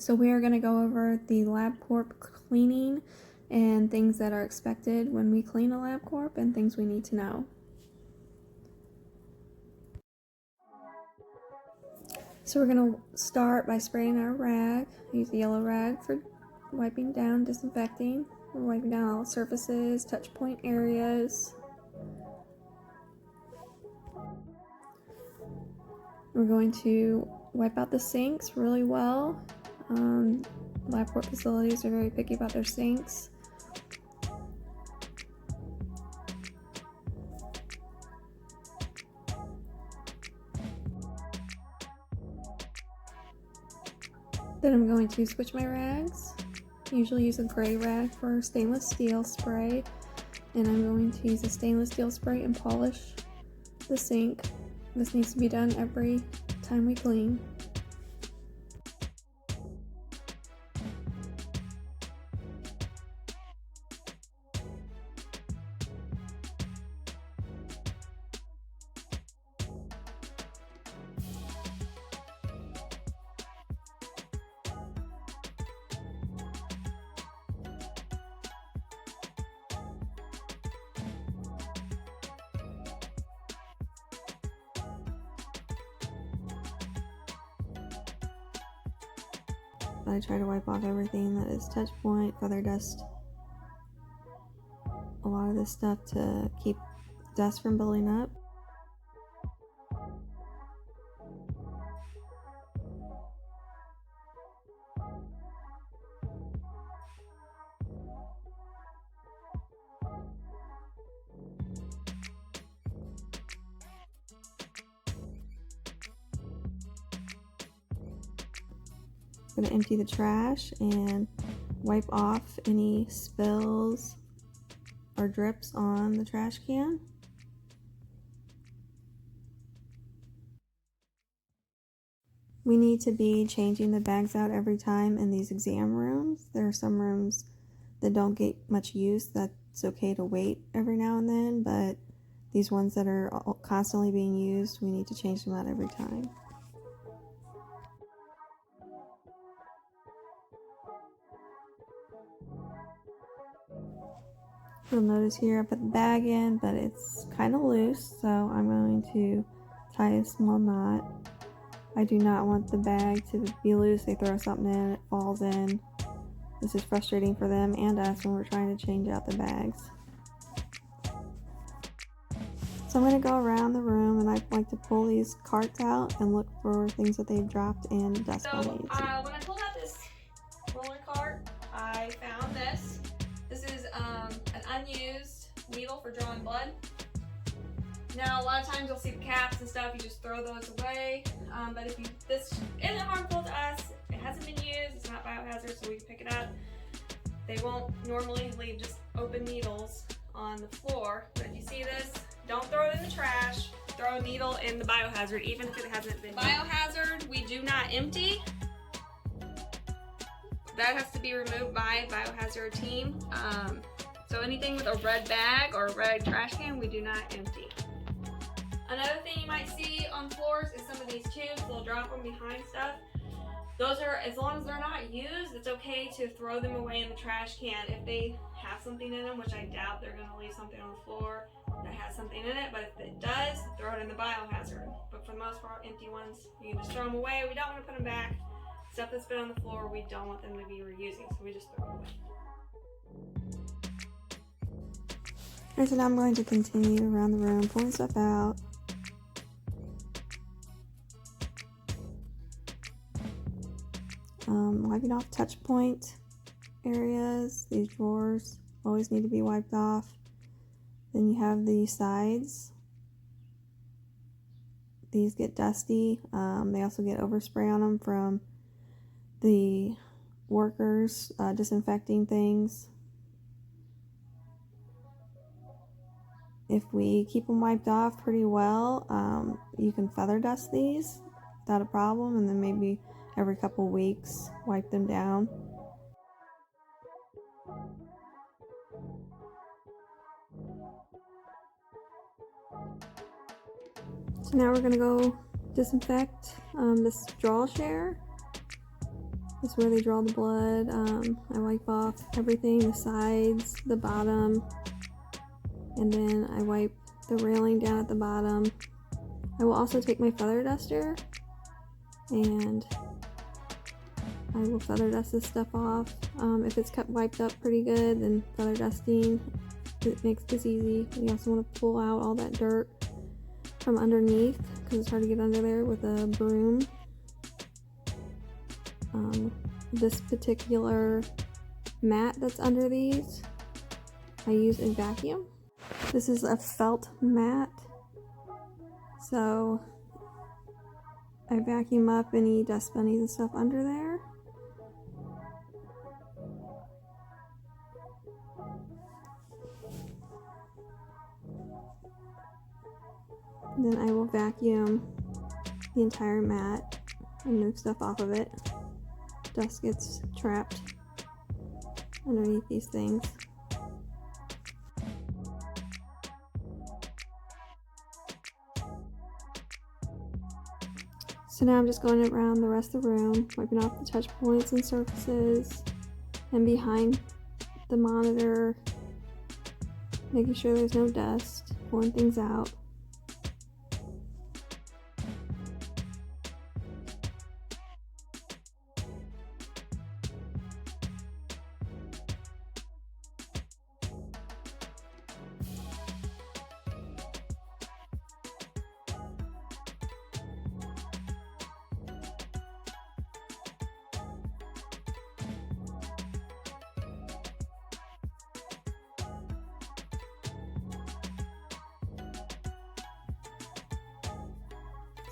So we are going to go over the LabCorp cleaning and things that are expected when we clean a LabCorp and things we need to know. So we're going to start by spraying our rag. Use the yellow rag for wiping down, disinfecting. We're wiping down all surfaces, touch point areas. We're going to wipe out the sinks really well. LabCorp facilities are very picky about their sinks. Then I'm going to switch my rags. I usually use a gray rag for stainless steel spray, and I'm going to use a stainless steel spray and polish the sink. This needs to be done every time we clean. I try to wipe off everything that is touch point, feather dust, a lot of this stuff to keep dust from building up. I'm going to empty the trash and wipe off any spills or drips on the trash can. We need to be changing the bags out every time in these exam rooms. There are some rooms that don't get much use. That's okay to wait every now and then, but these ones that are constantly being used, we need to change them out every time. You'll notice here I put the bag in, but it's kind of loose, so I'm going to tie a small knot. I do not want the bag to be loose. They throw something in, it falls in. This is frustrating for them and us when we're trying to change out the bags. So I'm going to go around the room, and I like to pull these carts out and look for things that they've dropped and dust bunnies. When I pulled out this roller cart, I found this. This is an unused needle for drawing blood. Now, a lot of times you'll see the caps and stuff, you just throw those away. But this isn't harmful to us, it hasn't been used, it's not biohazard, so we can pick it up. They won't normally leave just open needles on the floor, but if you see this, don't throw it in the trash. Throw a needle in the biohazard, even if it hasn't been used. Biohazard, we do not empty. That has to be removed by a biohazard team. So anything with a red bag or a red trash can, we do not empty. Another thing you might see on floors is some of these tubes. They'll drop them behind stuff. Those are, as long as they're not used, it's okay to throw them away in the trash can. If they have something in them, which I doubt they're going to leave something on the floor that has something in it, but if it does, throw it in the biohazard. But for the most part, empty ones, you can just throw them away. We don't want to put them back. Stuff that's been on the floor, we don't want them to be reusing, so we just throw it away. Alright, so now I'm going to continue around the room, pulling stuff out. Wiping off touch point areas. These drawers always need to be wiped off. Then you have the sides. These get dusty. They also get overspray on them from the workers disinfecting things. If we keep them wiped off pretty well, you can feather dust these without a problem, and then maybe every couple weeks wipe them down. So now we're going to go disinfect this draw share. This is where they draw the blood. I wipe off everything, the sides, the bottom, and then I wipe the railing down at the bottom. I will also take my feather duster and I will feather dust this stuff off. If it's kept wiped up pretty good, then feather dusting, it makes this easy. You also want to pull out all that dirt from underneath because it's hard to get under there with a broom. This particular mat that's under these, I use a vacuum. This is a felt mat, so I vacuum up any dust bunnies and stuff under there. Then I will vacuum the entire mat and move stuff off of it. Dust gets trapped underneath these things. So now I'm just going around the rest of the room, wiping off the touch points and surfaces, and behind the monitor, making sure there's no dust, pulling things out.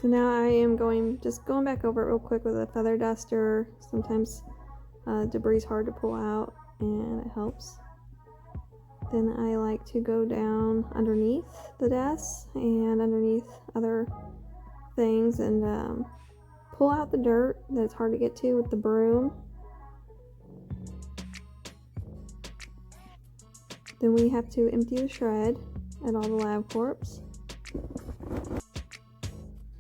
So now I am going back over it real quick with a feather duster. Sometimes debris is hard to pull out and it helps. Then I like to go down underneath the desk and underneath other things and pull out the dirt that's hard to get to with the broom. Then we have to empty the shred at all the LabCorps.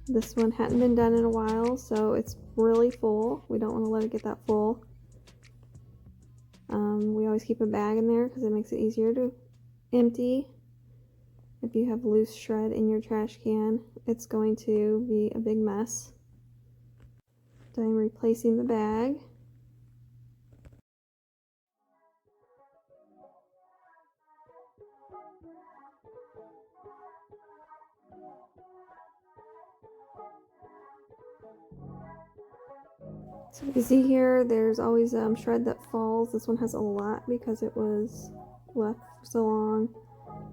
This one hadn't been done in a while, so it's really full. We don't want to let it get that full. We always keep a bag in there because it makes it easier to empty. If you have loose shred in your trash can, it's going to be a big mess. So I'm replacing the bag. So you can see here, there's always shred that falls. This one has a lot because it was left for so long.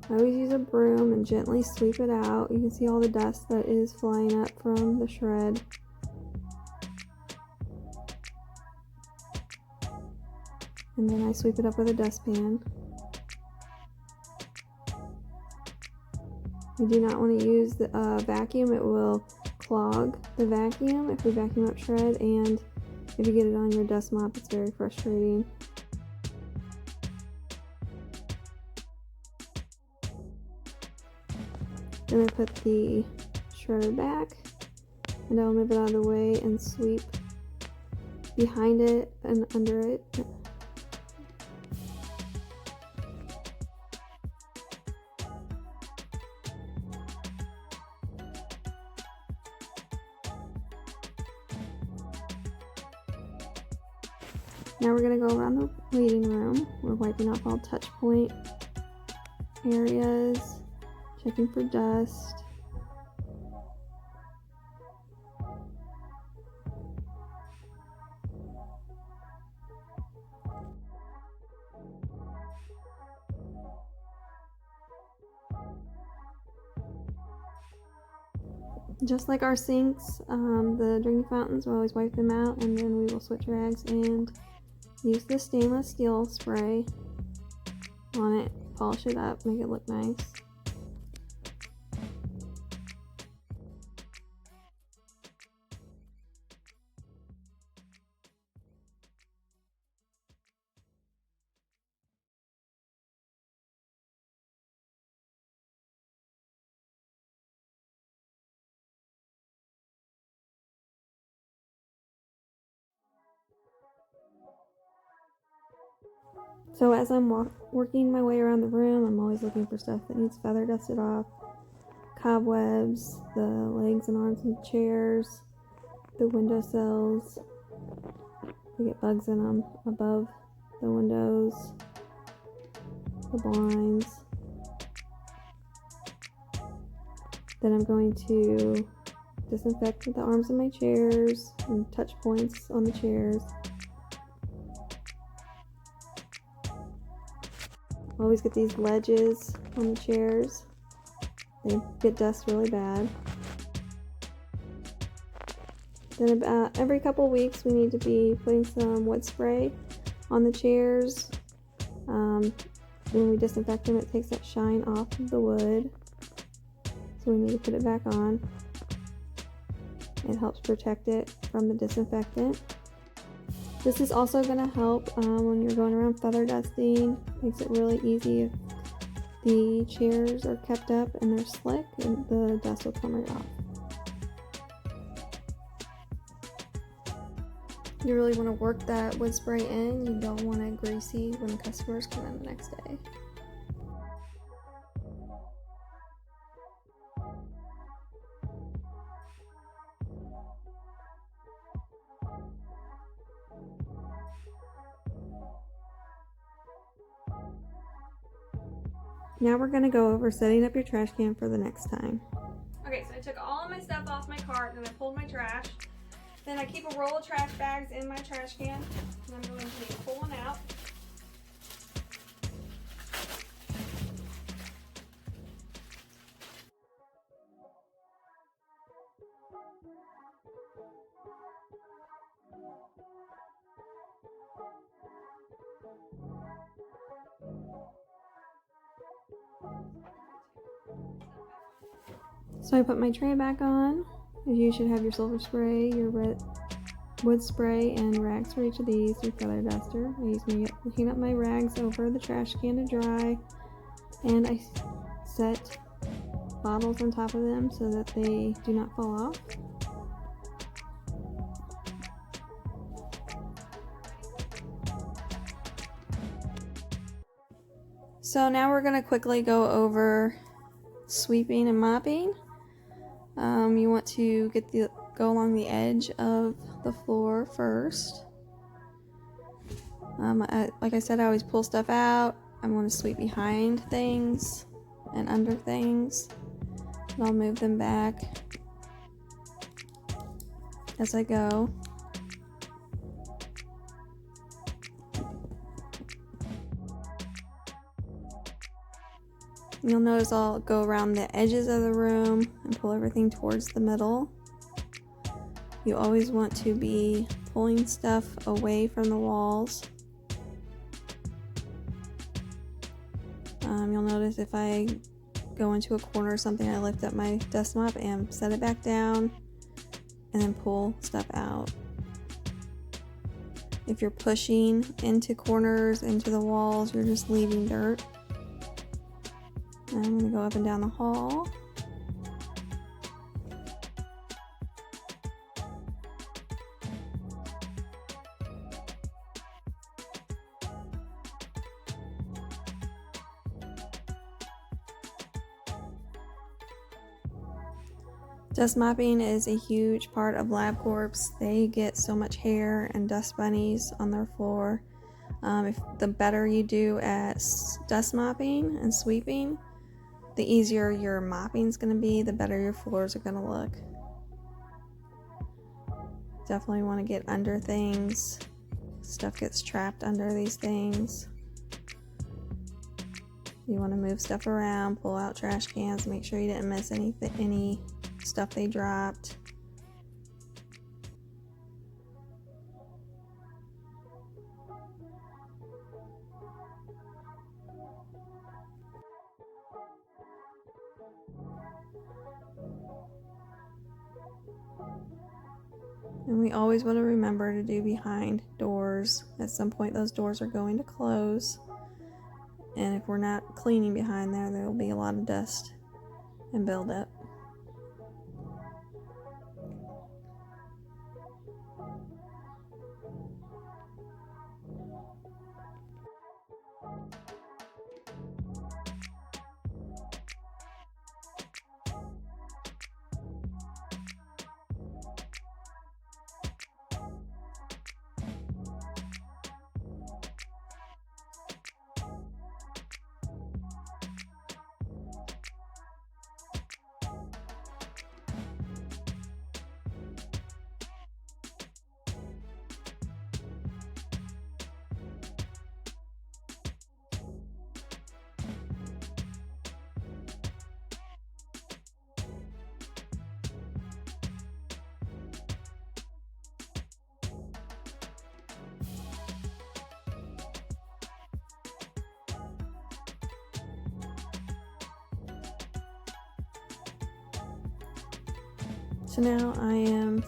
I always use a broom and gently sweep it out. You can see all the dust that is flying up from the shred. And then I sweep it up with a dustpan. We do not want to use the vacuum. It will clog the vacuum if we vacuum up shred, and if you get it on your dust mop, it's very frustrating. Then I put the shredder back, and I'll move it out of the way and sweep behind it and under it. Now we're going to go around the waiting room. We're wiping off all touch point areas, checking for dust. Just like our sinks, the drinking fountains, we'll always wipe them out, and then we will switch rags and use the stainless steel spray on it, polish it up, make it look nice. So as I'm working my way around the room, I'm always looking for stuff that needs feather dusted off. Cobwebs, the legs and arms of the chairs, the windowsills. They get bugs in them above the windows, the blinds. Then I'm going to disinfect the arms of my chairs and touch points on the chairs. Always get these ledges on the chairs. They get dust really bad. Then about every couple weeks we need to be putting some wood spray on the chairs. When we disinfect them, it takes that shine off of the wood. So we need to put it back on. It helps protect it from the disinfectant. This is also going to help when you're going around feather dusting. Makes it really easy if the chairs are kept up and they're slick, and the dust will come right off. You really want to work that wood spray in. You don't want it greasy when the customers come in the next day. Now we're going to go over setting up your trash can for the next time. Okay, so I took all of my stuff off my cart and then I pulled my trash. Then I keep a roll of trash bags in my trash can. And I'm going to be pulling out. So I put my tray back on. You should have your silver spray, your red wood spray, and rags for each of these, your feather duster. I use my heat up my rags over the trash can to dry, and I set bottles on top of them so that they do not fall off. So now we're going to quickly go over sweeping and mopping. You want to go along the edge of the floor first. Like I said, I always pull stuff out. I'm going to sweep behind things and under things, and I'll move them back as I go. You'll notice I'll go around the edges of the room and pull everything towards the middle. You always want to be pulling stuff away from the walls. You'll notice if I go into a corner or something, I lift up my dust mop and set it back down and then pull stuff out. If you're pushing into corners, into the walls, you're just leaving dirt. And I'm going to go up and down the hall. Dust mopping is a huge part of LabCorp. They get so much hair and dust bunnies on their floor. If the better you do at dust mopping and sweeping, the easier your mopping is going to be, the better your floors are going to look. Definitely want to get under things. Stuff gets trapped under these things. You want to move stuff around, pull out trash cans, make sure you didn't miss any stuff they dropped. And we always want to remember to do behind doors at some point those doors are going to close. And if the better you do at dust mopping and sweeping, the easier your mopping is going to be, the better your floors are going to look. Definitely want to get under things. Stuff gets trapped under these things. You want to move stuff around, pull out trash cans, make sure you didn't miss any stuff they dropped. And we always want to remember to do behind doors. At some point those doors are going to close. And if we're not cleaning behind there, there will be a lot of dust and buildup. So now I am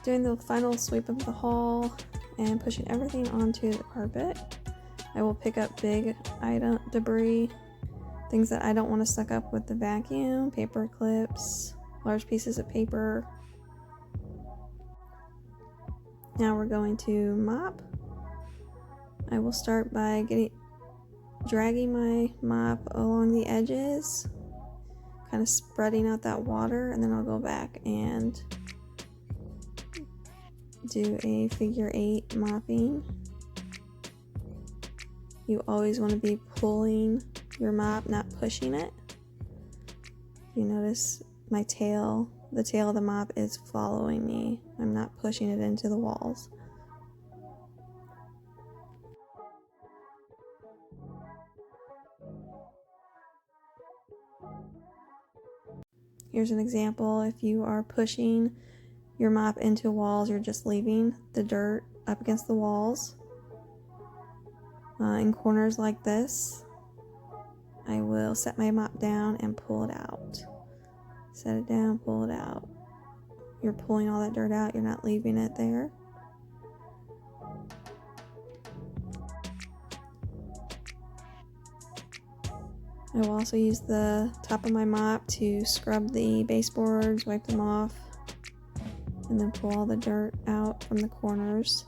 doing the final sweep of the hall and pushing everything onto the carpet. I will pick up big item debris, things that I don't want to suck up with the vacuum, paper clips, large pieces of paper. Now we're going to mop. I will start by dragging my mop along the edges, kind of spreading out that water, and then I'll go back and do a figure 8 mopping. You always want to be pulling your mop, not pushing it. You notice my tail, the tail of the mop is following me. I'm not pushing it into the walls. Here's an example. If you are pushing your mop into walls, you're just leaving the dirt up against the walls. In corners like this, I will set my mop down and pull it out. Set it down, pull it out. You're pulling all that dirt out, you're not leaving it there. I will also use the top of my mop to scrub the baseboards, wipe them off, and then pull all the dirt out from the corners.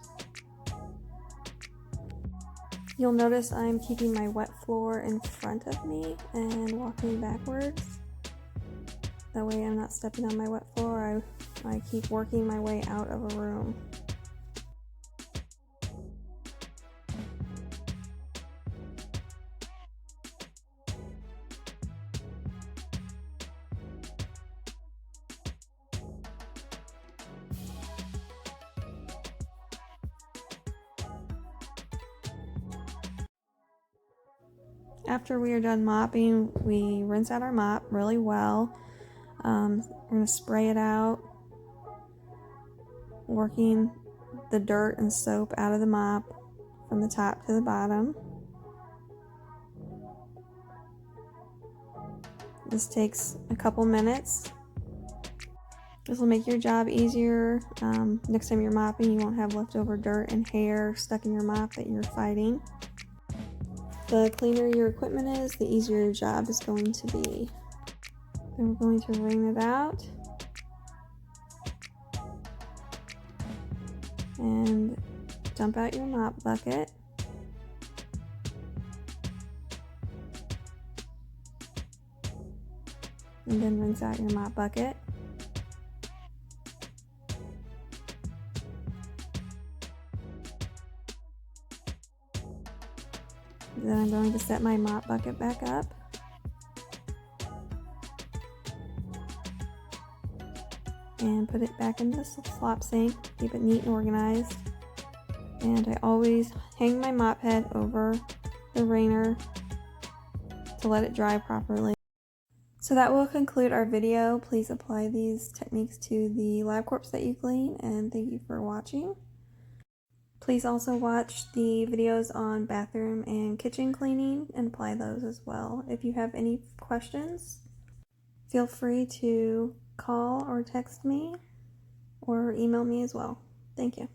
You'll notice I'm keeping my wet floor in front of me and walking backwards. That way I'm not stepping on my wet floor. I keep working my way out of a room. After we are done mopping, we rinse out our mop really well. We're going to spray it out, working the dirt and soap out of the mop from the top to the bottom. This takes a couple minutes. This will make your job easier. Next time you're mopping, you won't have leftover dirt and hair stuck in your mop that you're fighting. The cleaner your equipment is, the easier your job is going to be. Then we're going to wring it out. And dump out your mop bucket. And then rinse out your mop bucket. Then I'm going to set my mop bucket back up. And put it back into the slop sink. Keep it neat and organized. And I always hang my mop head over the wringer to let it dry properly. So that will conclude our video. Please apply these techniques to the LabCorps that you clean, and thank you for watching. Please also watch the videos on bathroom and kitchen cleaning and apply those as well. If you have any questions, feel free to call or text me or email me as well. Thank you.